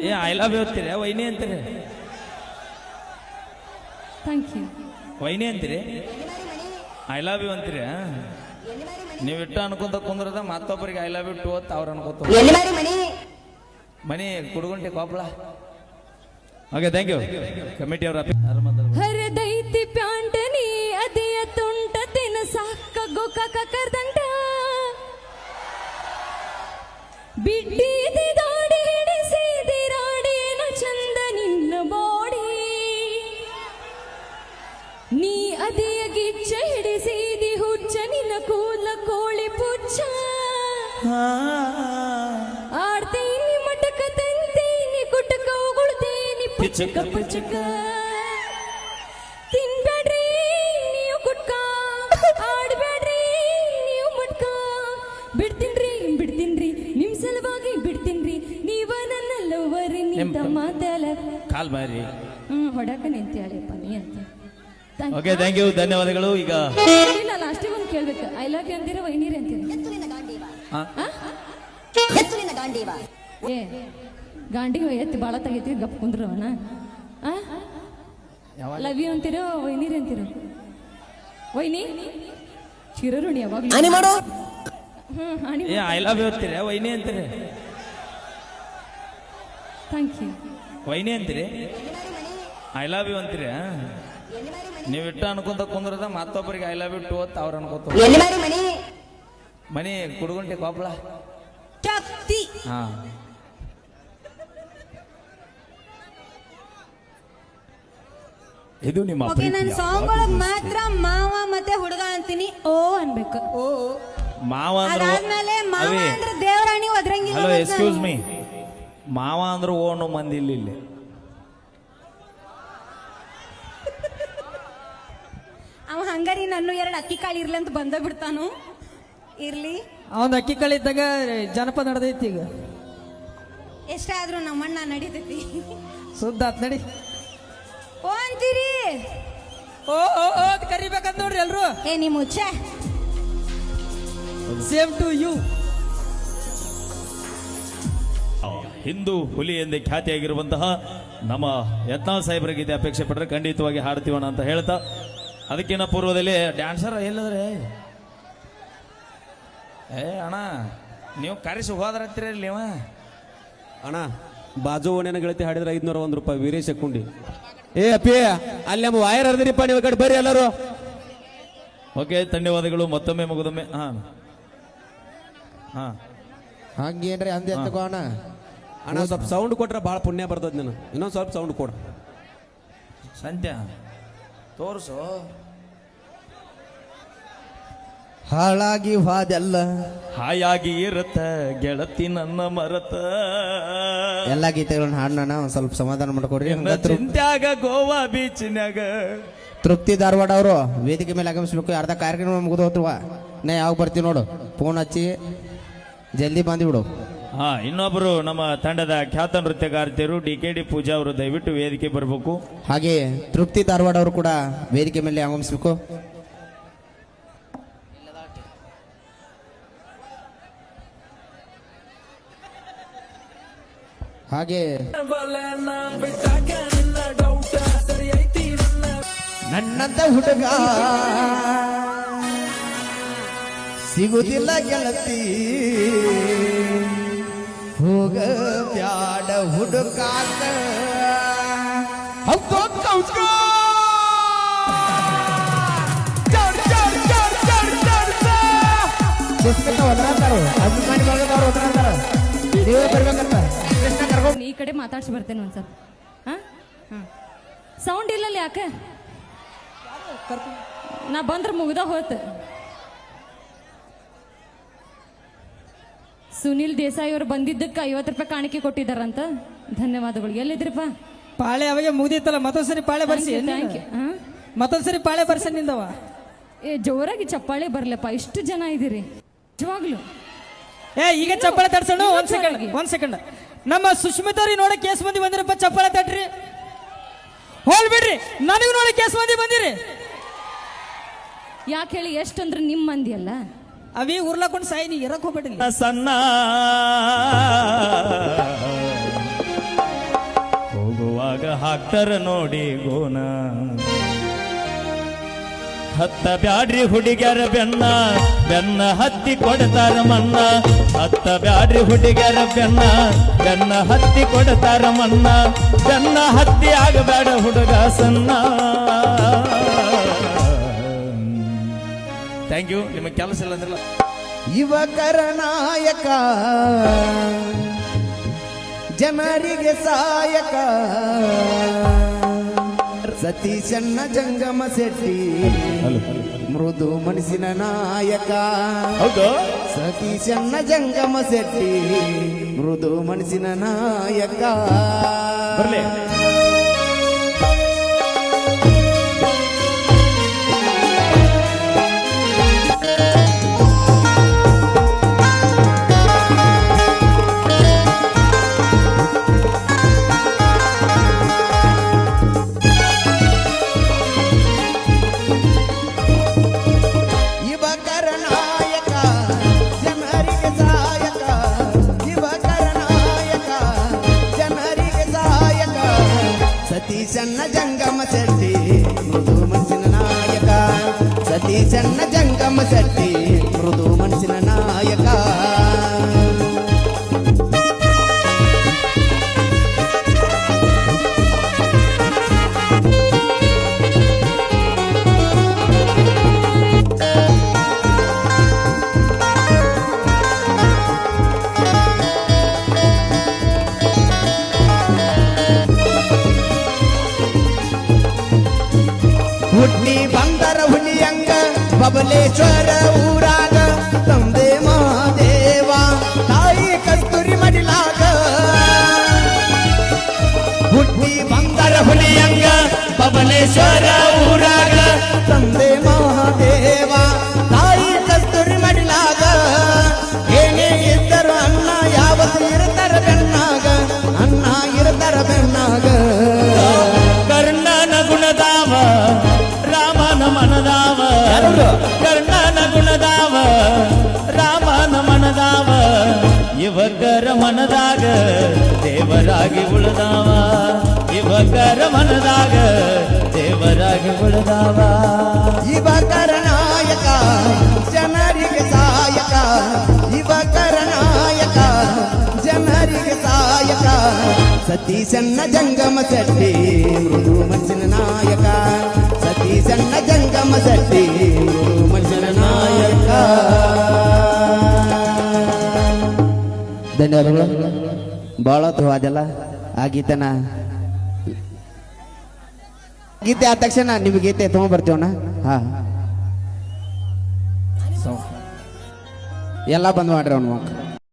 ಏ I love you ಅಂತೀರಿ ವೈನಿ ಅಂತೀರಿ ಥ್ಯಾಂಕ್ ಯು ವೈನಿ ಅಂತೀರಿ ಐ ಲವ್ ಯು ಅಂತೀರಿ ನೀವು ಇಟ್ಟು ಅನ್ಕೊಂತ ಕುಂದ್ರದ ಮತ್ತೊಬ್ಬರಿಗೆ ಐ ಲವ್ ಯು ಟು ಅಂತ ಅವ್ರು ಅನ್ಕೋತ ಮನಿ ಕುಡುಗುಂಟೆ Koppal okay thank you committee ಅವ್ರ ಹರದೈತಿ ಪ್ಯಾಂಟನಿ ಅದಿಯ ತುಂಟ ತಿನ ಸಾಕ ಗೋಕಾಕ ಕರ್ದಂಟ ಬಿಟ್ಟಿದೆ ದಾಡಿ ಹಿಡಿಸಿದೆ ರಾಡೇನ ಚಂದ ನಿನ್ನ ಬಾಡಿ ನೀ ಅದಿಯ ಗಿಚ್ಚ ಹಿಡಿಸಿದಿ ಹುಚ್ಚ ನಿನ್ನ ಕೂಲ ಕೋಳಿ ಪುಚ್ಚ ಆಡ್ತೀನಿ ಮಟಕ ತಂತೀನಿ ಕುಟಕ ಉಗುಳ್ತೀನಿ ಪುಚ್ಚಕ ಪುಚ್ಚಕ ತಿನ್ಬೇಡ್ರಿ ನೀವು ಕುಟ್ಕ ಆಡ್ಬೇಡ್ರಿ ನೀವು ಮಟ್ಕ ಬಿಡ್ತೀನ್ರಿ ನಿಮ್ ಸಲುವಾಗಿ ಬಿಡ್ತೀನ್ರಿ ನೀವ ನನ್ನ ಲವರ್ ನಿಂತ ಮಾತಲ್ಲ ಕಾಲ್ ಬಾರಿ ಹೊಡಕ ನಿಂತ್ಯಾಳಿಪ್ಪ ನೀ ಅಂತ ಓಕೆ ಥ್ಯಾಂಕ್ ಯು ಧನ್ಯವಾದಗಳು ಈಗ ಇಲ್ಲ ಲಾಸ್ಟಿಗೆ ಒಂದು ಕೇಳ್ಬೇಕು ಐ ಲವ್ ಯು ಅಂತೀರ ವೈನೀರಿ ಅಂತೀರ ಏ ಗಾಂಡಿಗೆ ಎತ್ತಿ ಬಾಳ ತೆಗೈತಿ ಗಪ್ ಕುಂದ್ರವನ ಲವ್ ಯು ಅಂತೀರೋ ವೈನೀರಿ ಅಂತೀರೋ ವೈನಿ ಚಿರರುಣಿ ಯಾವಾಗ ಏ ಐ ಲವ್ ಯು ಅಂತೀರಿ ವೈನಿ ಅಂತೀರಿ ಥ್ಯಾಂಕ್ ಯು ವೈನಿ ಅಂತೀರಿ ಐ ಲವ್ ಯು ಅಂತೀರಿ ನೀವು ಇಟ್ಟು ಅನ್ಕೊಂತ ಕುಂದ್ರದ ಮತ್ತೊಬ್ಬರಿಗೆ ಐ ಲವ್ ಯು ಟು ಅಂತ ಅವ್ರು ಅನ್ಕೋತ ಮನಿ ಕುಡುಗುಂಟೆ ಕೊಪ್ಪಳ ಹಾ ಇದು ನಿಮ್ಮ ನನ್ನ ಸಾಂಗ್ ಒಳಗ್ ಮಾತ್ರ ಮಾವ ಮತ್ತೆ ಹುಡುಗ ಅಂತೀನಿ ಓ ಅನ್ಬೇಕು ಮಾವ ಅದಾದ್ಮೇಲೆ ಮಾವ ಅಂದ್ರೆ ದೇವರಾಣಿ ಒದ್ರಂಗಿಲ್ಲ ಹಲೋ ಎಕ್ಸ್ಕ್ಯೂಸ್ ಮೀ ಮಾವ ಅಂದ್ರೆ ಓಣು ಮಂದಿ ಇಲ್ಲಿ ಅವ ಹಂಗಾರಿ ನನ್ನ ಎರಡು ಅಕ್ಕಿ ಕಾಳು ಇರ್ಲಿ ಅಂತ ಬಂದ ಬಿಡ್ತಾನು ಇರ್ಲಿ ಅವನ್ ಅಕ್ಕಿ ಕಳಿದ್ದಾಗ ಜನಪದ ನಡೆದೈತಿ ಈಗ ಎಷ್ಟೇ ಆದ್ರೂ ನಮ್ಮಣ್ಣ ನಡೀತೈತಿ ಸುದ್ದ ಆತ್ ನಡಿ ಓ ಅಂತೀರಿ ಓ ಓ ಓ ಕರಿಬೇಕಂತ ನೋಡ್ರಿ ಎಲ್ರು ಏ ನೀ ಮುಚ್ಚೆ ಸೇಮ್ ಟು ಯು ಹಿಂದೂ ಹುಲಿ ಎಂದೇ ಖ್ಯಾತಿಯಾಗಿರುವಂತಹ ನಮ್ಮ ಯತ್ನಾಳ್ ಸಾಹೇಬರ ಗೀತೆ ಅಪೇಕ್ಷೆ ಪಟ್ಟರೆ ಖಂಡಿತವಾಗಿ ಹಾಡ್ತೀವಣ ಅಂತ ಹೇಳ್ತಾ ಅದಕ್ಕಿಂತ ಪೂರ್ವದಲ್ಲಿ ಡ್ಯಾನ್ಸರ್ ಎಲ್ಲದ್ರೆ ಏ ಅಣ್ಣ ನೀವು ಕರೆಸಿ ಹೋದ್ರತ್ತೀರ ನೀವ ಅಣ್ಣ ಬಾಜು ಓಣ್ಯನ ಗೆಳತಿ ಹಾಡಿದ್ರೆ 501 ರೂಪಾಯಿ ವೀರೇಶ್ ಹಾಕೊಂಡಿ ಏ ಅಪ್ಪಿ ಅಲ್ಲಿ ನಮ್ಮ ವಾಯರ್ ಹರಿದ್ರಿಪ್ಪ ನೀವು ಕಡೆ ಬರ್ರಿ ಎಲ್ಲರೂ ಓಕೆ ಧನ್ಯವಾದಗಳು ಮತ್ತೊಮ್ಮೆ ಮುಗಿದೊಮ್ಮೆ ಹಾ ಹಾ ಹಂಗೇನ್ರಿ ಅಂದೆ ತಗೋಣ ಅಣ್ಣ ಸ್ವಲ್ಪ ಸೌಂಡ್ ಕೊಟ್ರೆ ಭಾಳ ಪುಣ್ಯ ಬರ್ತದ ನಾನು ಇನ್ನೊಂದು ಸ್ವಲ್ಪ ಸೌಂಡ್ ಕೊಡ ಸಂತ್ಯ ತೋರ್ಸು ಹಾಳಾಗಿ ಹೋದೆಲ್ಲ ಹಾಯಾಗಿ ಇರತ್ತ ಗೆಳತಿ ನನ್ನ ಮರತ ಎಲ್ಲಾ ಗೀತೆಗಳನ್ನ ಹಾಡೋಣ ಒಂದ್ ಸ್ವಲ್ಪ ಸಮಾಧಾನ ಮಾಡ್ಕೊಡ್ರಿ ಚಿಂತ್ಯಾಗ ಗೋವಾ ಬೀಚ್ನ್ಯಾಗ ತೃಪ್ತಿ ಧಾರವಾಡ ಅವರು ವೇದಿಕೆ ಮೇಲೆ ಆಗಮಿಸ್ಬೇಕು ಅರ್ಧ ಕಾರ್ಯಕ್ರಮ ಮುಗಿದು ಹೋತ್ರುವ ನಾ ಯಾವಾಗ ಬರ್ತೀವಿ ನೋಡು ಫೋನ್ ಹಚ್ಚಿ ಜಲ್ದಿ ಬಂದ್ಬಿಡು ಹಾ ಇನ್ನೊಬ್ರು ನಮ್ಮ ತಂಡದ ಖ್ಯಾತ ನೃತ್ಯಗಾರ್ತಿಯರು DKD ಪೂಜಾ ಅವರು ದಯವಿಟ್ಟು ವೇದಿಕೆ ಬರಬೇಕು ಹಾಗೆ ತೃಪ್ತಿ ಧಾರವಾಡ ಅವರು ಕೂಡ ವೇದಿಕೆ ಮೇಲೆ ಆಗಮಿಸ್ಬೇಕು ಹಾಗೆ ನನ್ನಂತ ಹುಡುಗ ಸಿಗುದಿಲ್ಲ ಗೆಳತಿ ಹೋಗ ಬ್ಯಾಡ ಹುಡುಕಾಕ ಅಭಿಮಾನಿ ಭಾಗದವ್ರು ಒದ್ರಂತಾರ ನೀವೇ ಬರ್ಬೇಕಂತ ಕೃಷ್ಣ ಕರ್ಕೊಂಡು ಈ ಕಡೆ ಮಾತಾಡ್ಸಿ ಬರ್ತೇನೆ ಒಂದ್ಸಲ ಹಾ ಸೌಂಡ್ ಇಲ್ಲಲ್ಲ ಯಾಕೆ ನಾ ಬಂದ್ರೆ ಮುಗ್ದ ಹೋತ್ ಸುನಿಲ್ ದೇಸಾಯಿ ಅವರು ಬಂದಿದ್ದಕ್ಕೆ 50 ರೂಪಾಯಿ ಕಾಣಿಕೆ ಕೊಟ್ಟಿದ್ದಾರಂತ ಧನ್ಯವಾದಗಳು ಎಲ್ಲಿದ್ರಪ್ಪ ಪಾಳೆ ಅವಾಗ ಮುಗ್ದಿತ್ತಲ್ಲ ಮತ್ತೊಂದ್ಸರಿ ಪಾಳೆ ಬರ್ಸಿ ಥ್ಯಾಂಕ್ ಯು ಮತ್ತೊಂದ್ಸರಿ ಪಾಳೆ ಬರ್ಸ ನಿಂದವ ಏ ಜೋರಾಗಿ ಚಪ್ಪಾಳೆ ಬರ್ಲಪ್ಪ ಇಷ್ಟು ಜನ ಇದ್ದೀರಿ ನಿಜವಾಗ್ಲು ಏ ಈಗ ಚಪ್ಪಾಳೆ ತಡ್ಸೋಣ ಒಂದ್ ಸೆಕೆಂಡ್ ನಮ್ಮ ಸುಷ್ಮಿತಾರಿ ನೋಡಕ್ಕೆ ಎಷ್ಟು ಮಂದಿ ಬಂದಿರಪ್ಪ ಚಪ್ಪಾಳೆ ತಟ್ರಿ ಹೋಲ್ ಬಿಡ್ರಿ ನನಗೂ ನೋಡಕ್ಕೆ ಎಷ್ಟು ಮಂದಿ ಬಂದಿರಿ ಯಾಕೆ ಹೇಳಿ ಎಷ್ಟಂದ್ರೆ ನಿಮ್ಮ ಮಂದಿ ಅಲ್ಲ ಅವಿ ಉರ್ಲಾಕೊಂಡು ಸಾಯಿ ನೀ ಇರಕ್ ಹೋಗ್ಬೇಡಿ ಸಣ್ಣ ಹಾಕ್ತಾರ ನೋಡಿ ಗೋನ ಹತ್ತ ಬ್ಯಾಡ್ರಿ ಹುಡುಗ್ಯಾರ ಬೆನ್ನ ಬೆನ್ನ ಹತ್ತಿ ಕೊಡ್ತಾರ ಮನ್ನ ಹತ್ತ ಬ್ಯಾಡ್ರಿ ಹುಡುಗ್ಯಾರ ಬೆನ್ನ ಹತ್ತಿ ಕೊಡ್ತಾರ ಮನ್ನ ಬೆನ್ನ ಹತ್ತಿ ಆಗಬೇಡ ಹುಡುಗ ಸಣ್ಣ. Thank you. ನಿಮಗೆ ಕೆಲಸ ಇಲ್ಲ ಅಂದ್ರಲ್ಲ. ಯುವಕರ ನಾಯಕ ಜನರಿಗೆ ಸಾಯಕ ಸತೀಶಣ್ಣ ಜಂಗಮ ಶೆಟ್ಟಿ ಮೃದು ಮನಸ್ಸಿನ ನಾಯಕ. ಹೌದು, ಸತೀಶಣ್ಣ ಜಂಗಮ ಶೆಟ್ಟಿ ಮೃದು ಮನಸ್ಸಿನ ನಾಯಕ. ಬರ್ಲಿ. ಸತೀಶಣ್ಣ ಜಂಗಮ ಶೆಟ್ಟಿ ಮೃದು ಮನಸ್ಸಿನ ನಾಯಕ. ಸತೀಶಣ್ಣ ಜಂಗಮ ಶೆಟ್ಟಿ ಮೃದು ಮನಸ್ಸಿನ ನಾಯಕ. ಹುಟ್ಟಿ ಬಂದರ ಹುಲಿಯಂಗ ಬಬಲೇಶ್ವರ ಊರಾಗ ತಂದೆ ಮಹಾದೇವ ತಾಯಿ ಕಸ್ತೂರಿ ಮಡಿಲಾಗ. ಹುಟ್ಟಿ ಬಂದರ ಹುಲಿಯಂಗ ಬಬಲೇಶ್ವರ ಊರಾಗ ತಂದೆ ಮಹಾದೇವ ತಾಯಿ ಕಸ್ತೂರಿ ಮಡಿಲಾಗ. ಏನೇ ಇದ್ದರು ಅನ್ನ ಯಾವತ್ತು ಇರ್ತಾರ ಬೆನ್ನಾಗ, ಅನ್ನ ಇರ್ತಾರ ಬೆನ್ನಾಗ. ಕರ್ಣನ ಗುಣದಾವ ರಾಮನ ಮನದಾವ, ಕರ್ಣನ ಗುಣದಾವ ರಾಮನ ಮನದಾವ. ಯುವಕರ ಮನದಾಗ ದೇವರಾಗಿ ಉಳಿದಾವ, ಯುವಕರ ಮನದಾಗ ದೇವರಾಗಿ ಉಳಿದಾವ. ಯುವಕರ ನಾಯಕ ಜನರಿಗೆ ಸಾಯಕ, ಯುವಕರ ನಾಯಕ ಜನರಿಗೆ ಸಾಯಕ. ಸತೀಶಣ್ಣ ಜಂಗಮ ಶೆಟ್ಟಿ ಮೃದು ಮನಸ್ಸಿನ ನಾಯಕ. ಸತೀಶಣ್ಣ ಜಂಗಮ ಶೆಟ್ಟಿ ಮೃದು ಮನಸ್ಸಿನ ನಾಯಕ. ಧನ್ಯವಾದಗಳು. ಭಾಳ ಅದೆಲ್ಲ ಆ ಗೀತೆನ ಗೀತೆ ಆದ ತಕ್ಷಣ ನಿಮ್ಗೆ ಗೀತೆ ತಗೊಂಡ್ಬರ್ತೀವಣ್ಣ. ಹಾ, ಎಲ್ಲ ಬಂದ್ ಮಾಡ್ರಿ ಅವ್ನ